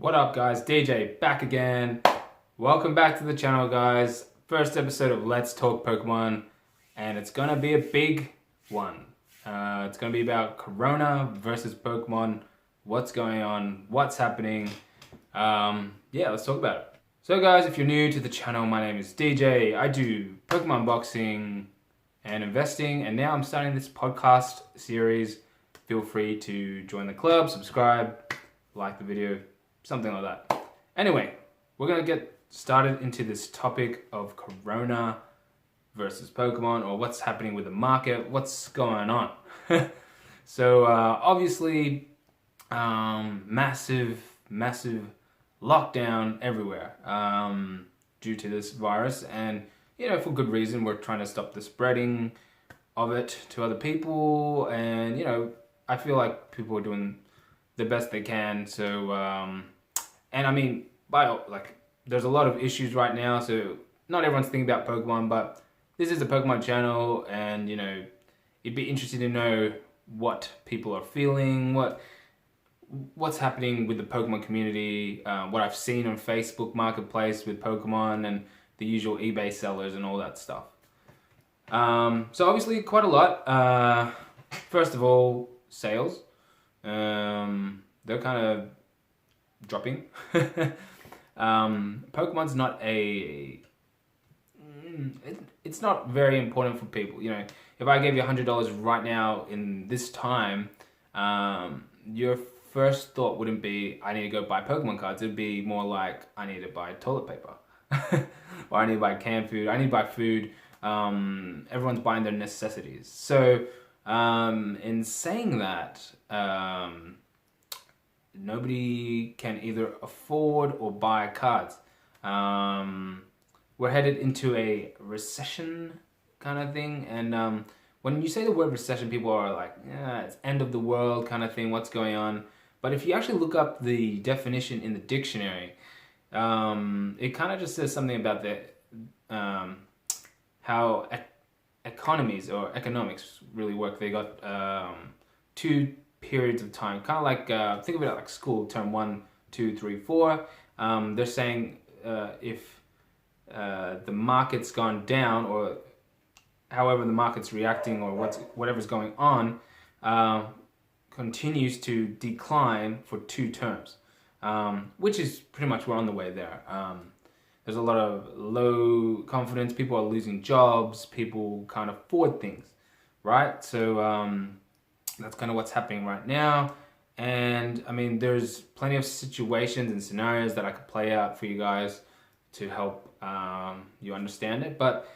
What up guys, DJ back again. Welcome back to the channel guys. First episode of Let's Talk Pokemon, and it's gonna be a big one. It's gonna be about Carona versus Pokemon. What's going on, what's happening. Let's talk about it. So guys, if you're new to the channel, my name is DJ. I do Pokemon unboxing and investing, and now I'm starting this podcast series. Feel free to join the club, subscribe, like the video, something like that. Anyway, we're gonna get started into this topic of Carona versus Pokemon, or what's happening with the market, what's going on. So obviously, massive lockdown everywhere due to this virus, and for good reason. We're trying to stop the spreading of it to other people, and I feel like people are doing the best they can. So and I mean, there's a lot of issues right now, so not everyone's thinking about Pokemon, but this is a Pokemon channel, and it'd be interesting to know what people are feeling, what's happening with the Pokemon community, what I've seen on Facebook Marketplace with Pokemon and the usual eBay sellers and all that stuff. So obviously quite a lot. First of all, sales. They're kind of dropping. Pokemon's not it's not very important for people. If I gave you $100 right now in this time, your first thought wouldn't be, I need to go buy Pokemon cards. It'd be more like, I need to buy toilet paper. Or I need to buy canned food. I need to buy food. Everyone's buying their necessities. So in saying that, nobody can either afford or buy cards. We're headed into a recession kind of thing, and when you say the word recession, people are like, yeah, it's end of the world kind of thing, what's going on? But if you actually look up the definition in the dictionary, it kind of just says something about how economies or economics really work. They got two periods of time, kind of like think of it like school, term 1, 2, 3, 4. They're saying if the market's gone down, or however the market's reacting, or whatever's going on, continues to decline for 2 terms, which is pretty much we're on the way there. There's a lot of low confidence. People are losing jobs. People can't afford things, right? So that's kind of what's happening right now. And I mean, there's plenty of situations and scenarios that I could play out for you guys to help you understand it. But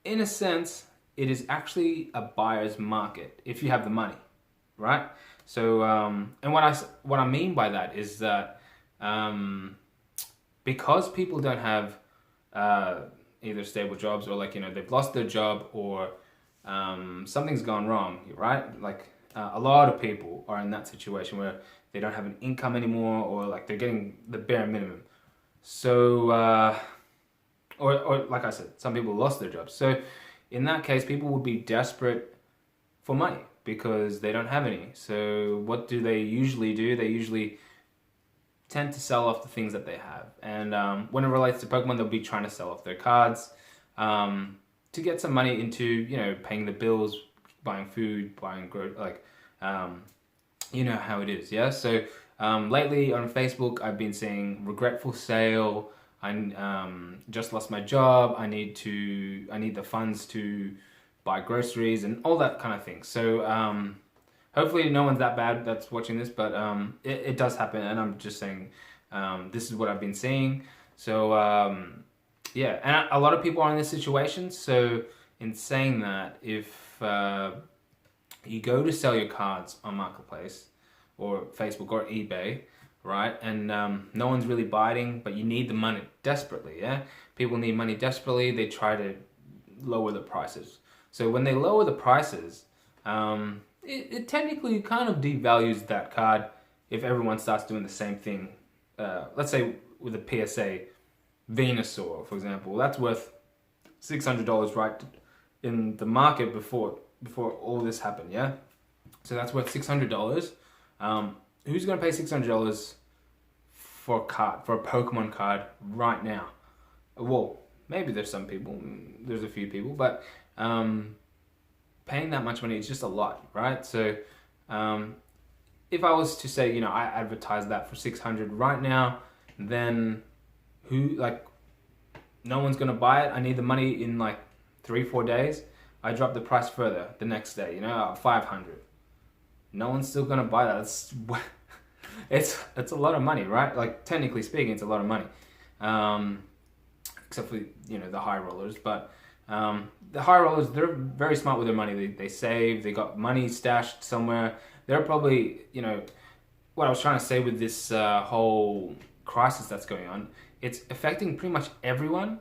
in a sense, it is actually a buyer's market if you have the money, right? So and what I mean by that is that because people don't have either stable jobs, or they've lost their job, or something's gone wrong, right? A lot of people are in that situation where they don't have an income anymore, or they're getting the bare minimum. So or like I said, some people lost their jobs. So in that case, people would be desperate for money because they don't have any. So what do they usually do? They usually tend to sell off the things that they have. And when it relates to Pokemon, they'll be trying to sell off their cards to get some money into, paying the bills, buying food, buying you know how it is, yeah? So lately on Facebook, I've been seeing regretful sale. I just lost my job. I need the funds to buy groceries and all that kind of thing. So hopefully no one's that bad that's watching this, but it does happen, and I'm just saying this is what I've been seeing. So yeah, and a lot of people are in this situation. So in saying that, if you go to sell your cards on Marketplace or Facebook or eBay, right, and no one's really biting, but you need the money desperately, yeah? People need money desperately. They try to lower the prices. So when they lower the prices, it technically kind of devalues that card if everyone starts doing the same thing. Let's say with a PSA, Venusaur, for example, that's worth $600 right in the market before all this happened, yeah? So that's worth $600. Who's going to pay $600 for a Pokemon card right now. Well, maybe there's some people, there's a few people, but paying that much money is just a lot, right? So if I was to say, I advertise that for 600 right now, then no one's gonna buy it. I need the money in like 3-4 days. I drop the price further the next day, 500. No one's still gonna buy that. It's a lot of money, right? Like, technically speaking, it's a lot of money. Except for, the high rollers. But the high rollers, they're very smart with their money. They save, they got money stashed somewhere. They're probably, what I was trying to say with this whole crisis that's going on, it's affecting pretty much everyone.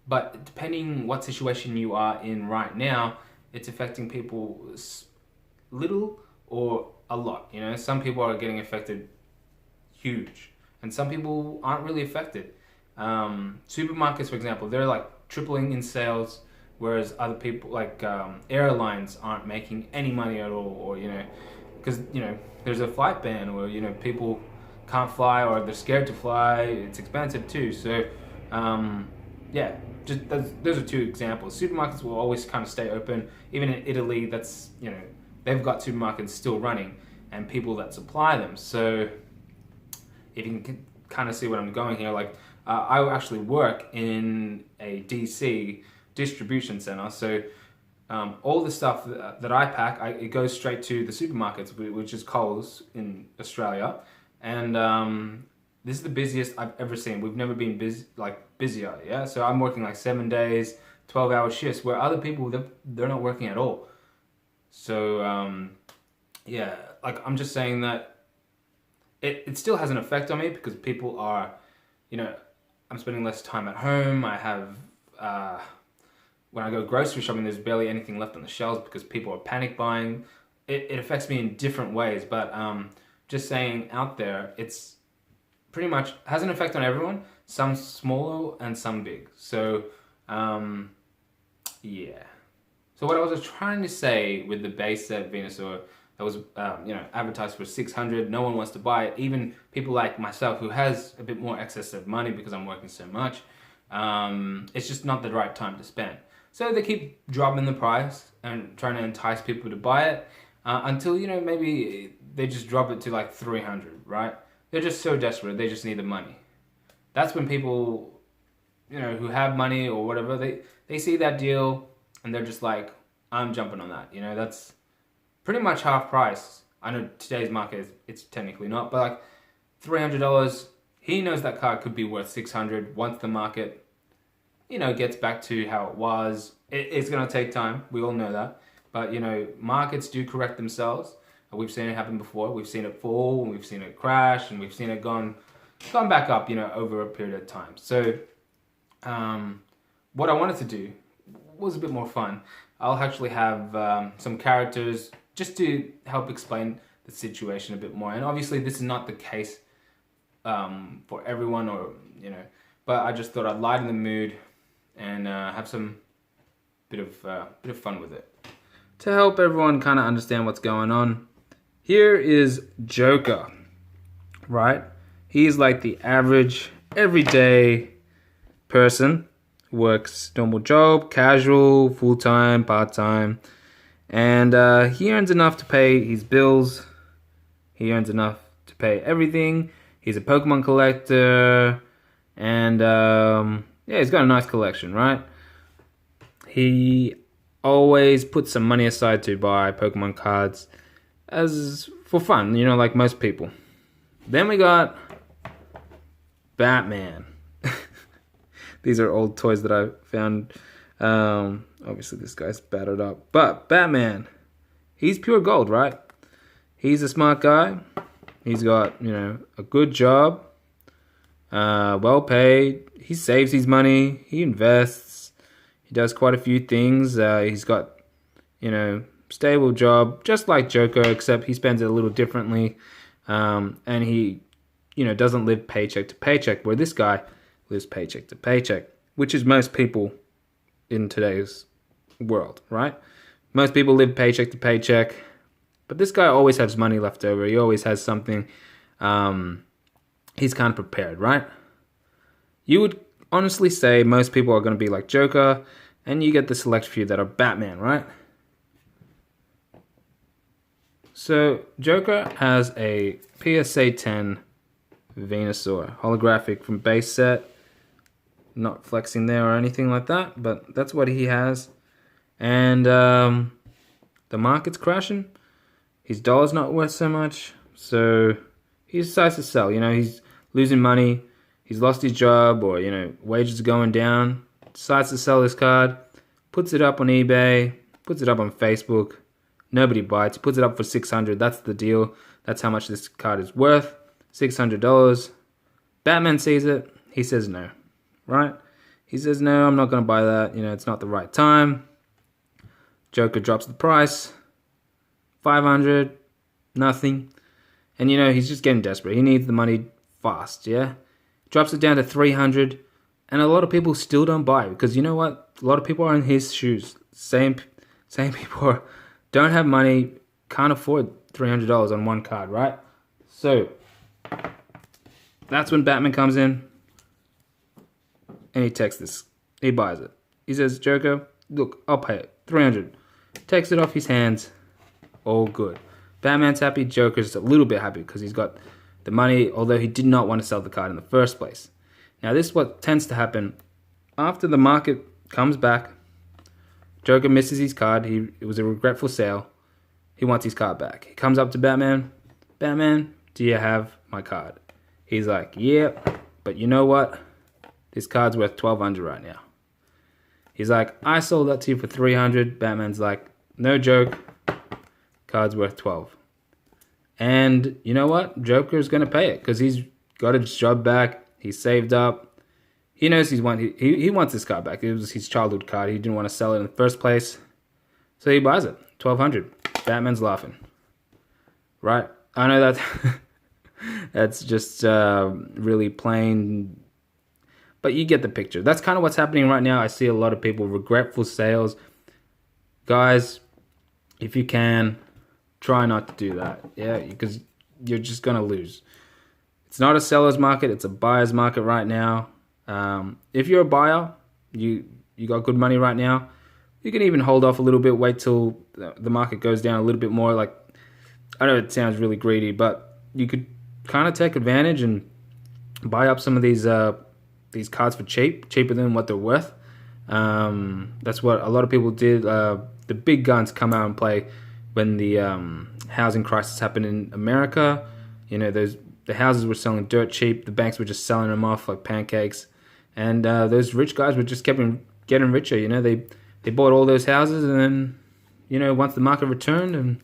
But depending what situation you are in right now, it's affecting people little or a lot. Some people are getting affected huge, and some people aren't really affected. Supermarkets, for example, they're like tripling in sales, whereas other people like airlines aren't making any money at all, or because there's a flight ban, or people can't fly, or they're scared to fly. It's expensive too. So yeah, just those are two examples. Supermarkets will always kind of stay open. Even in Italy, that's they've got supermarkets still running and people that supply them. So if you can kind of see what I'm going here, like I actually work in a DC distribution center. So all the stuff that I pack, it goes straight to the supermarkets, which is Coles in Australia. And this is the busiest I've ever seen. We've never been busier, yeah? So I'm working like 7 days, 12-hour shifts, where other people, they're not working at all. So, yeah, like I'm just saying that it still has an effect on me, because people are, I'm spending less time at home. I have, when I go grocery shopping, there's barely anything left on the shelves because people are panic buying. It affects me in different ways, but just saying out there, it's pretty much has an effect on everyone, some small and some big. So, yeah. So what I was trying to say with the base set Venusaur that was, advertised for 600, no one wants to buy it. Even people like myself who has a bit more excess of money because I'm working so much, it's just not the right time to spend. So they keep dropping the price and trying to entice people to buy it until, maybe they just drop it to like 300, right? They're just so desperate, they just need the money. That's when people, who have money or whatever, they see that deal and they're just like, I'm jumping on that. That's pretty much half price. I know today's market, it's technically not, but like $300, he knows that car could be worth 600 once the market, gets back to how it was. It's going to take time. We all know that. But, markets do correct themselves. We've seen it happen before. We've seen it fall, and we've seen it crash, and we've seen it gone back up, over a period of time. So, what I wanted to do was a bit more fun. I'll actually have some characters just to help explain the situation a bit more. And obviously, this is not the case for everyone, or but I just thought I'd lighten the mood and have some bit of fun with it. To help everyone kind of understand what's going on, here is Joker, right? He's like the average, everyday person, works normal job, casual, full-time, part-time, and he earns enough to pay his bills. He earns enough to pay everything. He's a Pokemon collector, and yeah, he's got a nice collection, right? He always puts some money aside to buy Pokemon cards as for fun, like most people. Then we got Batman. These are old toys that I found. Obviously, this guy's battered up. But Batman, he's pure gold, right? He's a smart guy. He's got, a good job, well paid. He saves his money. He invests. He does quite a few things. He's got, stable job, just like Joker, except he spends it a little differently. And he, doesn't live paycheck to paycheck, where this guy lives paycheck to paycheck, which is most people in today's world, right? Most people live paycheck to paycheck, but this guy always has money left over. He always has something, he's kind of prepared, right? You would honestly say most people are going to be like Joker, and you get the select few that are Batman, right? So Joker has a PSA 10 Venusaur, holographic from base set. Not flexing there or anything like that, but that's what he has. And the market's crashing. His dollar's not worth so much, so he decides to sell. He's losing money. He's lost his job, or wages are going down. Decides to sell this card. Puts it up on eBay. Puts it up on Facebook. Nobody bites. Puts it up for $600. That's the deal. That's how much this card is worth. $600. Batman sees it. He says no. Right? He says no. I'm not gonna buy that. It's not the right time. Joker drops the price. $500. Nothing. And he's just getting desperate. He needs the money fast. Yeah. Drops it down to $300, and a lot of people still don't buy it because you know what? A lot of people are in his shoes. Same people don't have money, can't afford $300 on one card, right? So that's when Batman comes in, and he takes this. He buys it. He says, "Joker, look, I'll pay it. $300." Takes it off his hands. All good. Batman's happy. Joker's a little bit happy because he's got the money, although he did not want to sell the card in the first place. Now, this is what tends to happen. After the market comes back, Joker misses his card. It was a regretful sale. He wants his card back. He comes up to Batman. "Batman, do you have my card?" He's like, "Yeah, but you know what? This card's worth $1,200 right now." He's like, "I sold that to you for $300. Batman's like, "No joke. Card's worth $12. And you know what? Joker's going to pay it because he's got his job back. He's saved up. He knows he wants this card back. It was his childhood card. He didn't want to sell it in the first place. So he buys it. $1,200. Batman's laughing. Right? I know that that's just really plain. But you get the picture. That's kind of what's happening right now. I see a lot of people, regretful sales. Guys, if you can, try not to do that, yeah, because you're just gonna lose. It's not a seller's market; it's a buyer's market right now. If you're a buyer, you got good money right now. You can even hold off a little bit, wait till the market goes down a little bit more. Like, I know it sounds really greedy, but you could kind of take advantage and buy up some of these cards for cheaper than what they're worth. That's what a lot of people did. The big guns come out and play when the housing crisis happened in America. The houses were selling dirt cheap. The banks were just selling them off like pancakes, and those rich guys were just kept getting richer. They bought all those houses, and then once the market returned, and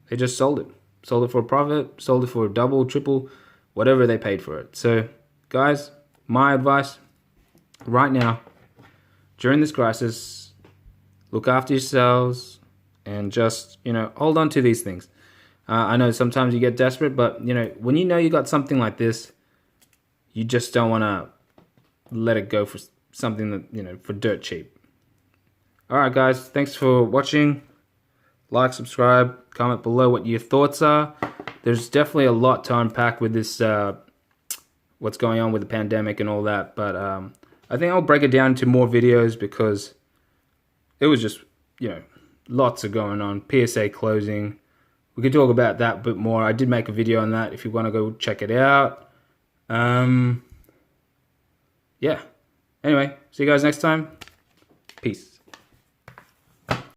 they just sold it for a profit, sold it for a double, triple, whatever they paid for it. So, guys, my advice right now during this crisis: look after yourselves. And just, hold on to these things. I know sometimes you get desperate, but, when you got something like this, you just don't want to let it go for something that, for dirt cheap. All right, guys. Thanks for watching. Like, subscribe, comment below what your thoughts are. There's definitely a lot to unpack with this, what's going on with the pandemic and all that. But I think I'll break it down into more videos because it was just, lots are going on. PSA closing. We could talk about that a bit more. I did make a video on that if you want to go check it out. Yeah. Anyway, see you guys next time. Peace.